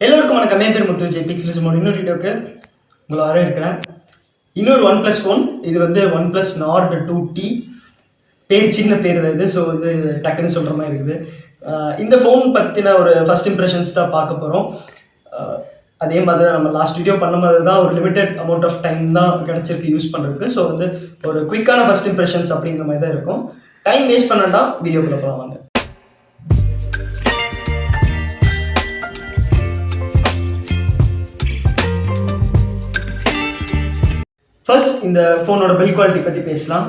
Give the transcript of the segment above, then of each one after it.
எல்லோருக்கும் வணக்கம். என் பேர் முத்து ஜெபிக்ஸ் மோட். இன்னொரு வீடியோக்கு உங்களை வர இருக்கிறேன். இன்னொரு OnePlus ஃபோன். இது வந்து OnePlus Nord 2T. பேர் சின்ன பேர் தான் இது. ஸோ வந்து டக்குன்னு சொல்கிற மாதிரி இருக்குது. இந்த ஃபோன் பற்றின ஒரு ஃபர்ஸ்ட் இம்ப்ரெஷன்ஸ் தான் பார்க்க போகிறோம். அதே மாதிரி தான் நம்ம லாஸ்ட் வீடியோ பண்ண மாதிரி தான் ஒரு லிமிடெட் அமௌண்ட் ஆஃப் டைம் தான் கிடச்சிருக்கு யூஸ் பண்ணுறதுக்கு. ஸோ வந்து ஒரு குயிக்கான ஃபர்ஸ்ட் இம்ப்ரெஷன்ஸ் அப்படிங்கிற மாதிரி தான் இருக்கும். டைம் வேஸ்ட் பண்ணண்டா வீடியோக்குள்ளே போகலாம் வாங்க. ஃபர்ஸ்ட் இந்த ஃபோனோட பில்ட் குவாலிட்டி பற்றி பேசலாம்.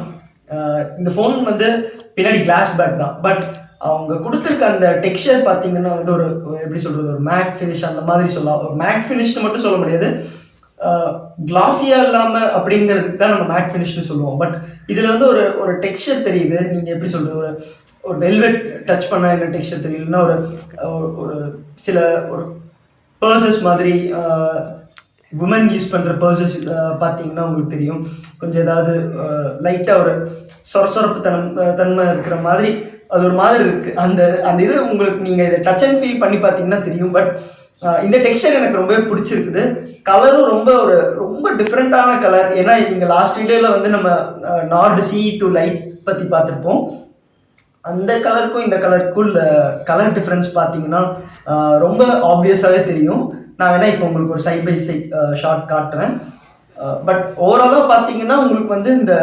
இந்த ஃபோன் வந்து பின்னாடி கிளாஸ் பேக் தான். பட் அவங்க கொடுத்துருக்க அந்த டெக்ஸ்சர் பார்த்தீங்கன்னா வந்து ஒரு எப்படி சொல்கிறது, ஒரு மேட் ஃபினிஷ் அந்த மாதிரி சொல்லலாம். ஒரு மேட் ஃபினிஷ்னு மட்டும் சொல்ல முடியாது, கிளாஸியாக இல்லாமல் அப்படிங்கிறதுக்கு தான் நம்ம மேட் ஃபினிஷ்னு சொல்லுவோம். பட் இதில் வந்து ஒரு ஒரு டெக்ஸ்சர் தெரியுது. நீங்கள் எப்படி சொல்கிறது, ஒரு வெல்வெட் டச் பண்ணால் என்ன டெக்ஸ்சர் தெரியலன்னா ஒரு ஒரு சில ஒரு பர்சஸ் மாதிரி உமன் யூஸ் பண்ணுற பர்சஸ் பார்த்தீங்கன்னா உங்களுக்கு தெரியும், கொஞ்சம் ஏதாவது லைட்டாக ஒரு சொரசொரப்பு தன்மை இருக்கிற மாதிரி அது ஒரு மாதிரி இருக்குது. அந்த அந்த இது உங்களுக்கு நீங்கள் இதை டச் அண்ட் ஃபீல் பண்ணி பார்த்தீங்கன்னா தெரியும். பட் இந்த டெக்ஸ்சர் எனக்கு ரொம்பவே பிடிச்சிருக்குது. கலரும் ரொம்ப டிஃப்ரெண்ட்டான கலர். ஏன்னா நீங்கள் லாஸ்ட் வீடியோவில் வந்து நம்ம நார்டு CE2 லைட் பற்றி பார்த்துருப்போம். அந்த கலருக்கும் இந்த கலருக்குள் கலர் டிஃப்ரென்ஸ் பார்த்தீங்கன்னா ரொம்ப ஆப்வியஸாகவே தெரியும். நான் வேணால் இப்போ உங்களுக்கு ஒரு சைட் பை சைட் ஷார்ட் காட்டுறேன். பட் ஓவராலாக பார்த்தீங்கன்னா உங்களுக்கு வந்து இந்த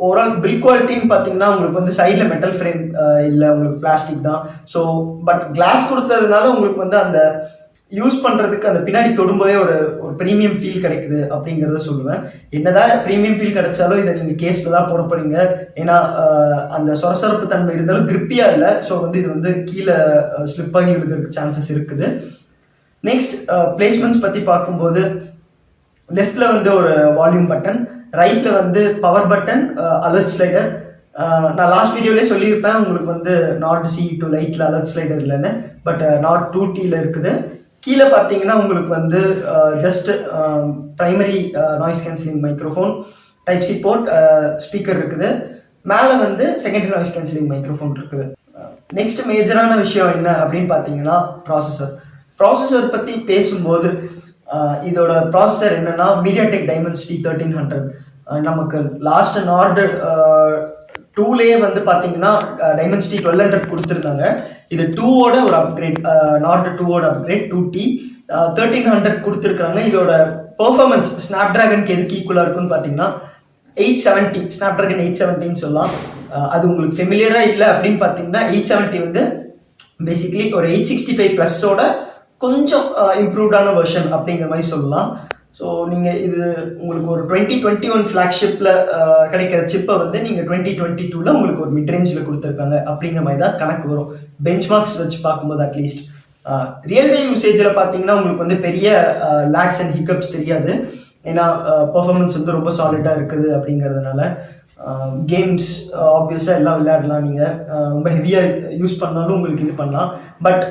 ஓவரால் பில்ட் குவாலிட்டின்னு பார்த்தீங்கன்னா உங்களுக்கு வந்து சைடில் மெட்டல் ஃப்ரேம் இல்லை, உங்களுக்கு பிளாஸ்டிக் தான். ஸோ பட் கிளாஸ் கொடுத்ததுனால உங்களுக்கு வந்து அந்த யூஸ் பண்ணுறதுக்கு அந்த பின்னாடி தொடும்போதே ஒரு ப்ரீமியம் ஃபீல் கிடைக்குது அப்படிங்கிறத சொல்லுவேன். என்னதான் ப்ரீமியம் ஃபீல் கிடைச்சாலும் இதை நீங்கள் கேஸில் தான் போட போகிறீங்க. ஏன்னா அந்த சொரசொரப்பு தன்மை இருந்தாலும் கிரிப்பியாக இல்லை. ஸோ வந்து இது வந்து கீழே ஸ்லிப்பாகி விழுகிறதுக்கு சான்சஸ் இருக்குது. நெக்ஸ்ட் பிளேஸ்மெண்ட்ஸ் பற்றி பார்க்கும்போது லெஃப்டில் வந்து ஒரு வால்யூம் பட்டன், ரைட்டில் வந்து பவர் பட்டன், அலர்ட் ஸ்லைடர். நான் லாஸ்ட் வீடியோலேயே சொல்லியிருப்பேன் உங்களுக்கு வந்து நாட் CE2 லைட்டில் அலர்ட் ஸ்லைடர் இல்லைன்னு. பட் நாட் 2Tயில் இருக்குது. கீழே பார்த்தீங்கன்னா உங்களுக்கு வந்து just primary noise cancelling microphone, type C port, speaker இருக்குது. மேலே வந்து செகண்டரி நாய்ஸ் கேன்சலிங் மைக்ரோஃபோன் இருக்குது. நெக்ஸ்ட் மேஜரான விஷயம் என்ன அப்படின்னு பார்த்தீங்கன்னா ப்ராசஸர் பற்றி பேசும்போது இதோட ப்ராசஸர் என்னென்னா MediaTek Dimensity 1300. நமக்கு லாஸ்ட் நார்டு 2லேயே வந்து பார்த்தீங்கன்னா Dimensity 1200 கொடுத்துருந்தாங்க. இது 2ஓட ஒரு அப்கிரேட், நார்டு 2ஓட அப்கிரேட் 2T 1300 கொடுத்துருக்காங்க. இதோட பெர்ஃபார்மன்ஸ் ஸ்னாப்ட்ராகனுக்கு எதுக்கு ஈக்குவலாக இருக்குன்னு பார்த்தீங்கன்னா 870, ஸ்னாப்ட்ராகன் 870ன்னு சொல்லலாம். அது உங்களுக்கு ஃபெமிலியராக இல்லை அப்படின்னு பார்த்தீங்கன்னா 870 வந்து பேசிக்லி ஒரு 865 ப்ளஸோட கொஞ்சம் இம்ப்ரூவ்டான வெர்ஷன் அப்படிங்கிற மாதிரி சொல்லலாம். ஸோ நீங்கள் இது உங்களுக்கு ஒரு 2021 ஃப்ளாக்ஷிப்பில் கிடைக்கிற சிப்பை வந்து நீங்கள் 2022 உங்களுக்கு ஒரு மிட்ரேஞ்சில் கொடுத்துருக்காங்க அப்படிங்கிற மாதிரி தான் கணக்கு வரும், பெஞ்ச்மார்க்ஸ் வச்சு பார்க்கும்போது. அட்லீஸ்ட் ரியல் டே யூசேஜில் பார்த்தீங்கன்னா உங்களுக்கு வந்து பெரிய லேக்ஸ் அண்ட் ஹிக்கப்ஸ் தெரியாது. ஏன்னா பர்ஃபார்மன்ஸ் வந்து ரொம்ப சாலிடாக இருக்குது அப்படிங்கிறதுனால. கேம்ஸ் ஆப்வியஸாக எல்லாம் விளையாடலாம். நீங்கள் ரொம்ப ஹெவியாக யூஸ் பண்ணாலும் உங்களுக்கு இது பண்ணலாம். பட்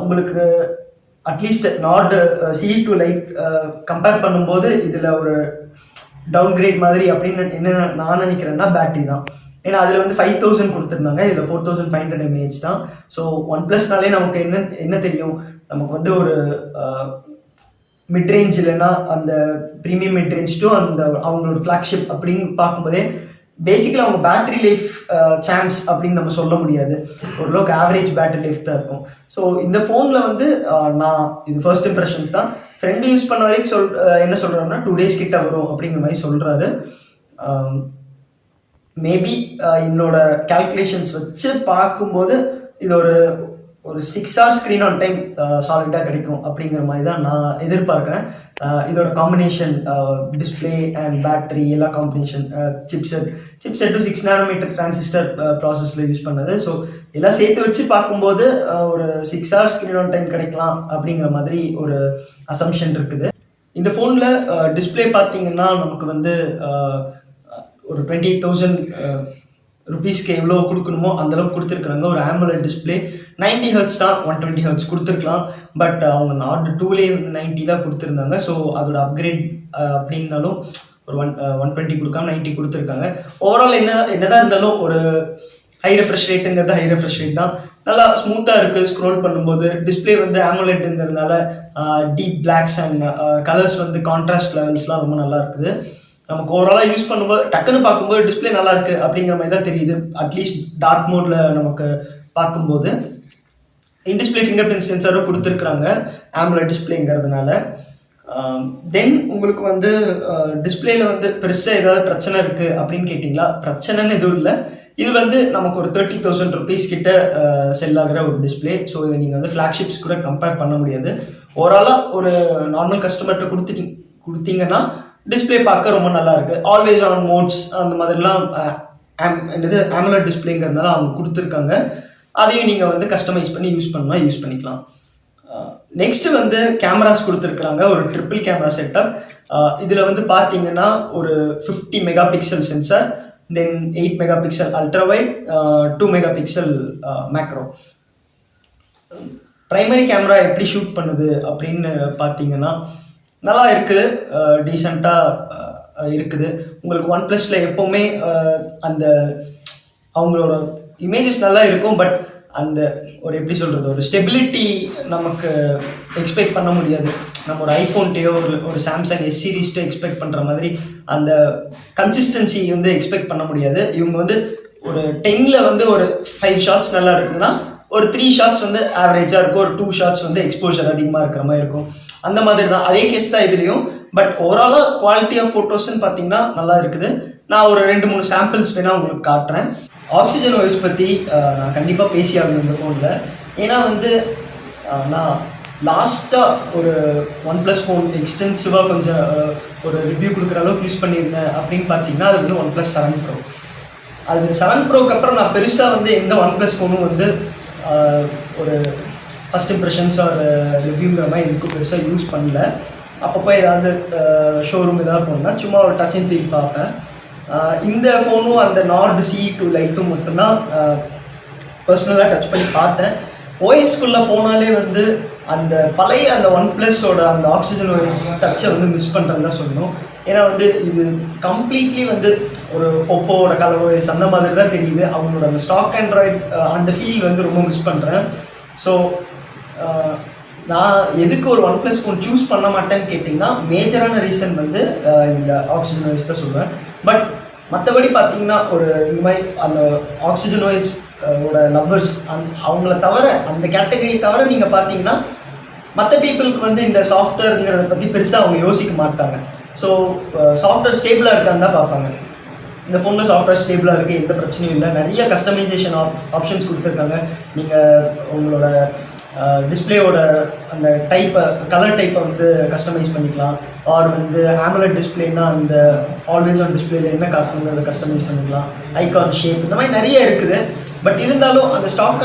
உங்களுக்கு at least Nord CE2 light compare பண்ணும்போது இதில் ஒரு டவுன்கிரேட் மாதிரி அப்படின்னு என்ன நான் நினைக்கிறேன்னா பேட்டரி தான். ஏன்னா அதில் வந்து 5000 கொடுத்துருந்தாங்க, இதில் 4500 mAh தான். ஸோ OnePlusனாலே நமக்கு என்ன தெரியும், நமக்கு வந்து ஒரு மிட்ரேஞ்ச் இல்லைன்னா அந்த ப்ரீமியம் மிட்ரேஞ்ச் டு அந்த அவங்களோட ஃப்ளாக்ஷிப் அப்படின்னு பார்க்கும்போதே பேசிக்கலாக அவங்க பேட்டரி லைஃப் சான்ஸ் அப்படின்னு நம்ம சொல்ல முடியாது. ஓரளவுக்கு ஆவரேஜ் பேட்டரி லைஃப் தான் இருக்கும். ஸோ இந்த ஃபோனில் வந்து நான் இது ஃபர்ஸ்ட் இம்ப்ரெஷன்ஸ் தான். ஃப்ரெண்டு யூஸ் பண்ண வரைக்கும் என்ன சொல்கிறாருன்னா 2 days கிட்ட வரும் அப்படிங்கிற மாதிரி சொல்கிறாரு. மேபி என்னோட கால்குலேஷன்ஸ் வச்சு பார்க்கும்போது இது ஒரு 6 hours ஸ்க்ரீன் ஆன் டைம் சாலிடாக கிடைக்கும் அப்படிங்கிற மாதிரி தான் நான் எதிர்பார்க்குறேன். இதோட காம்பினேஷன் டிஸ்பிளே அண்ட் பேட்டரி எல்லாம் காம்பினேஷன், சிப்செட்டு 6 nanometer டிரான்சிஸ்டர் ப்ராசஸில் யூஸ் பண்ணது. ஸோ எல்லாம் சேர்த்து வச்சு பார்க்கும்போது ஒரு 6 hours ஸ்க்ரீன் ஆன் டைம் கிடைக்கலாம் அப்படிங்கிற மாதிரி ஒரு அசம்ஷன் இருக்குது. இந்த ஃபோனில் டிஸ்பிளே பார்த்தீங்கன்னா நமக்கு வந்து ஒரு 28,000 ருபீஸ்க்கு எவ்வளோ கொடுக்கணுமோ அந்தளவுக்கு கொடுத்துருக்குறாங்க. ஒரு AMOLED டிஸ்பிளே 90 Hz தான், 120 Hz கொடுத்துருக்கலாம். பட் அவங்க நார்டு 2லேயே வந்து 90 தான் கொடுத்துருந்தாங்க. ஸோ அதோட அப்கிரேட் அப்படின்னாலும் ஒரு 120 கொடுக்காம 90 கொடுத்துருக்காங்க. ஓவரால் என்னதான் இருந்தாலும் ஒரு ஹை ரெஃப்ரெஷ் ரேட்டுங்கிறது ஹை ரெஃப்ரெஷ் ரேட் தான். நல்லா ஸ்மூத்தாக இருக்குது ஸ்க்ரோல் பண்ணும்போது. டிஸ்பிளே வந்து AMOLEDங்கிறதுனால டீப் பிளாக்ஸ் அண்ட் கலர்ஸ் வந்து கான்ட்ராஸ்ட் லெவல்ஸ்லாம் ரொம்ப நல்லா இருக்குது. நமக்கு ஓவராலாக யூஸ் பண்ணும்போது டக்குன்னு பார்க்கும்போது டிஸ்பிளே நல்லா இருக்குது அப்படிங்கிற மாதிரி தான் தெரியுது. அட்லீஸ்ட் டார்க் மோடில் நமக்கு பார்க்கும்போது. இன்டிஸ்பிளே ஃபிங்கர் பிரிண்ட் சென்சாரும் கொடுத்துருக்குறாங்க AMOLED டிஸ்பிளேங்கிறதுனால. தென் உங்களுக்கு வந்து டிஸ்பிளேல வந்து பெருசாக ஏதாவது பிரச்சனை இருக்குது அப்படின்னு கேட்டிங்களா, பிரச்சனைன்னு எதுவும் இல்லை. இது வந்து நமக்கு ஒரு 30,000 rupees கிட்ட செல் ஆகிற ஒரு டிஸ்பிளே. ஸோ இதை நீங்கள் வந்து ஃப்ளாக்ஷிப்ஸ் கூட கம்பேர் பண்ண முடியாது. ஓவராலாக ஒரு நார்மல் கஸ்டமர்கிட்ட கொடுத்தீங்கன்னா டிஸ்பிளே பார்க்க ரொம்ப நல்லா இருக்குது. ஆல்வேஸ் ஆன் மோட்ஸ் அந்த மாதிரிலாம் என்னது AMOLED டிஸ்பிளேங்கிறதுனால அவங்க கொடுத்துருக்காங்க. அதையும் நீங்கள் வந்து கஸ்டமைஸ் பண்ணி யூஸ் பண்ணிக்கலாம். நெக்ஸ்ட் வந்து கேமராஸ் கொடுத்துருக்குறாங்க. ஒரு ட்ரிபிள் கேமரா செட்டப். இதில் வந்து பார்த்தீங்கன்னா ஒரு 50 மெகாபிக்சல் சென்சார், தென் 8 megapixel ultra wide, 2 megapixel macro. Primary camera எப்படி ஷூட் பண்ணுது அப்படின்னு பார்த்தீங்கன்னா நல்லா இருக்குது, டீசெண்டாக இருக்குது. உங்களுக்கு OnePlusல எப்போவுமே அந்த அவங்களோட இமேஜஸ் நல்லா இருக்கும். பட் அந்த ஒரு எப்படி சொல்கிறது, ஒரு ஸ்டெபிலிட்டி நமக்கு எக்ஸ்பெக்ட் பண்ண முடியாது. நம்ம ஒரு ஐஃபோன்ட்டேயோ ஒரு சாம்சங் S சீரீஸ்ட்டோ எக்ஸ்பெக்ட் பண்ணுற மாதிரி அந்த கன்சிஸ்டன்சி வந்து எக்ஸ்பெக்ட் பண்ண முடியாது. இவங்க வந்து ஒரு 10ல் வந்து ஒரு 5 ஷாட்ஸ் நல்லா எடுக்குதுன்னா ஒரு 3 ஷாட்ஸ் வந்து ஆவரேஜாக இருக்கும், ஒரு 2 ஷாட்ஸ் வந்து எக்ஸ்போஷர் அதிகமாக இருக்கிற மாதிரி இருக்கும். அந்த மாதிரி தான், அதே கேஸ் தான் இதுலேயும். பட் ஓவராலாக குவாலிட்டி ஆஃப் ஃபோட்டோஸ்ன்னு பார்த்தீங்கன்னா நல்லா இருக்குது. நான் ஒரு 2-3 சாம்பிள்ஸ் வேணால் உங்களுக்கு காட்டுறேன். ஆக்சிஜன் வாய்ஸ் பற்றி நான் கண்டிப்பாக பேசி ஆகணும் இந்த ஃபோனில். ஏன்னா வந்து நான் லாஸ்ட்டாக ஒரு OnePlus ஃபோன் எக்ஸ்டென்சிவாக கொஞ்சம் ஒரு ரிவ்யூ கொடுக்குற அளவுக்கு யூஸ் பண்ணியிருந்தேன் அப்படின்னு பார்த்தீங்கன்னா அது வந்து OnePlus 7 Pro. அது இந்த 7 Proக்கு அப்புறம் நான் பெருசாக வந்து எந்த OnePlus ஃபோனும் வந்து ஒரு ஃபஸ்ட் இம்ப்ரெஷன்ஸ் ஒரு ரிவ்யூங்கிற மாதிரி இதுக்கு பெருசாக யூஸ் பண்ணல. அப்பப்போ ஏதாவது ஷோரூம் ஏதாவது போனோம்னா சும்மா ஒரு டச் அண்ட் ஃபீல் பார்ப்பேன். இந்த ஃபோனும் அந்த Nord C2 லைட்டும் மட்டும்தான் பர்சனலாக டச் பண்ணி பார்த்தேன். ஓஎஸ்குள்ளே போனாலே வந்து அந்த பழைய அந்த OnePlusோட அந்த ஆக்சிஜன் ஓஎஸ் டச்சை வந்து மிஸ் பண்ணுறேன்னு தான் சொல்லணும். ஏன்னா வந்து இது கம்ப்ளீட்லி வந்து ஒரு ஒப்போவோட கலர் ஓஎஸ் அந்த மாதிரி தான் தெரியுது. அவங்களோட அந்த ஸ்டாக் ஆண்ட்ராய்டு அந்த ஃபீல் வந்து ரொம்ப மிஸ் பண்ணுறேன். ஸோ நான் எதுக்கு ஒரு OnePlus ஃபோன் சூஸ் பண்ண மாட்டேன்னு கேட்டிங்கன்னா மேஜரான ரீசன் வந்து இந்த ஆக்சிஜன் ஓஎஸ் தான் சொல்லுவேன். பட் மற்றபடி பார்த்தீங்கன்னா ஒரு இந்த மாதிரி அந்த ஆக்சிஜன் ஓஎஸ் ஓட லவ்வர்ஸ் அவங்கள தவிர அந்த கேட்டகரி தவிர நீங்கள் பார்த்தீங்கன்னா மற்ற பீப்புளுக்கு வந்து இந்த சாஃப்ட்வேருங்கிறத பற்றி பெருசாக அவங்க யோசிக்க மாட்டாங்க. ஸோ சாஃப்ட்வேர் ஸ்டேபிளாக இருக்கான்னு தான் பார்ப்பாங்க. இந்த ஃபோனில் சாஃப்ட்வேர் ஸ்டேபிளாக இருக்குது, எந்த பிரச்சனையும் இல்லை. நிறைய கஸ்டமைசேஷன் ஆப்ஷன்ஸ் கொடுத்துருக்காங்க. நீங்கள் உங்களோட டிஸ்பிளேயோட அந்த டைப்பை கலர் டைப்பை வந்து கஸ்டமைஸ் பண்ணிக்கலாம். ஆர் வந்து AMOLED டிஸ்பிளேனா அந்த ஆல்வேஸ் ஆன் டிஸ்பிளேல என்ன காட்டணுங்கிறத கஸ்டமைஸ் பண்ணிக்கலாம். ஐகான் ஷேப் இந்த மாதிரி நிறைய இருக்குது. பட் இருந்தாலும் அந்த ஸ்டாக்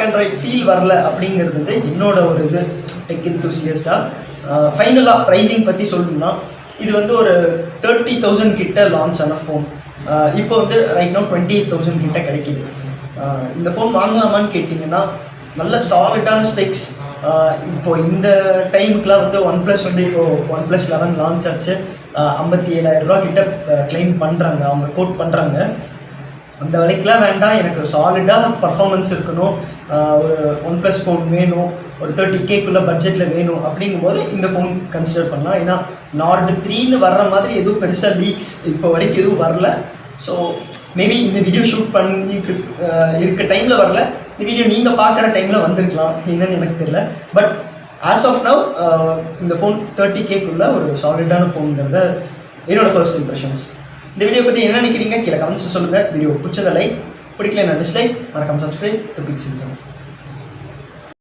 ஆண்ட்ராய்ட் ஃபீல் வரல அப்படிங்கிறது வந்து என்னோட ஒரு இது டெக் என்தூசியஸ்டாக. ஃபைனலாக ப்ரைஸிங் பற்றி சொல்லணும்னா இது வந்து ஒரு 30,000 கிட்ட லான்ச் ஆன ஃபோன். இப்போ வந்து ரைட் நோ 28,000 கிட்ட கிடைக்கிது. இந்த ஃபோன் வாங்கலாமான்னு கேட்டிங்கன்னா நல்ல சாலிடான ஸ்பெக்ஸ். இப்போ இந்த டைமுக்குலாம் வந்து OnePlus வந்து இப்போது OnePlus 11 லான்ச் ஆச்சு. 57,000 ரூபா கிட்ட கிளைம் பண்ணுறாங்க, அவங்க கோட் பண்ணுறாங்க. அந்த விலைக்கெலாம் வேண்டாம், எனக்கு சாலிடாக பர்ஃபார்மன்ஸ் இருக்கணும், ஒரு OnePlus ஃபோன் வேணும், ஒரு 30Kக்குள்ள பட்ஜெட்டில் வேணும் அப்படிங்கும்போது இந்த ஃபோன் கன்சிடர் பண்ணலாம். ஏன்னா Nord 3ன்னு வர்ற மாதிரி எதுவும் பெருசாக லீக்ஸ் இப்போ வரைக்கும் எதுவும் வரல. ஸோ மேபி இந்த வீடியோ ஷூட் பண்ணிட்டு இருக்க டைமில் வரல, இந்த வீடியோ நீங்கள் பார்க்குற டைமில் வந்திருக்கலாம், என்னன்னு எனக்கு தெரியல. பட் ஆஸ் ஆஃப் நவ் இந்த ஃபோன் 30Kக்குள்ள ஒரு சாலிடான ஃபோனுங்கிறத என்னோட ஃபர்ஸ்ட் இம்ப்ரெஷன்ஸ். இந்த வீடியோ பற்றி என்ன நினைக்கிறீங்க கீழே கமெண்ட்ஸ் சொல்லுங்கள். வீடியோ பிடிச்சதை லைக், பிடிக்கல நான் டிஸ்லைக், மறக்காம சப்ஸ்கிரைப் டு பிக் சில்சன்.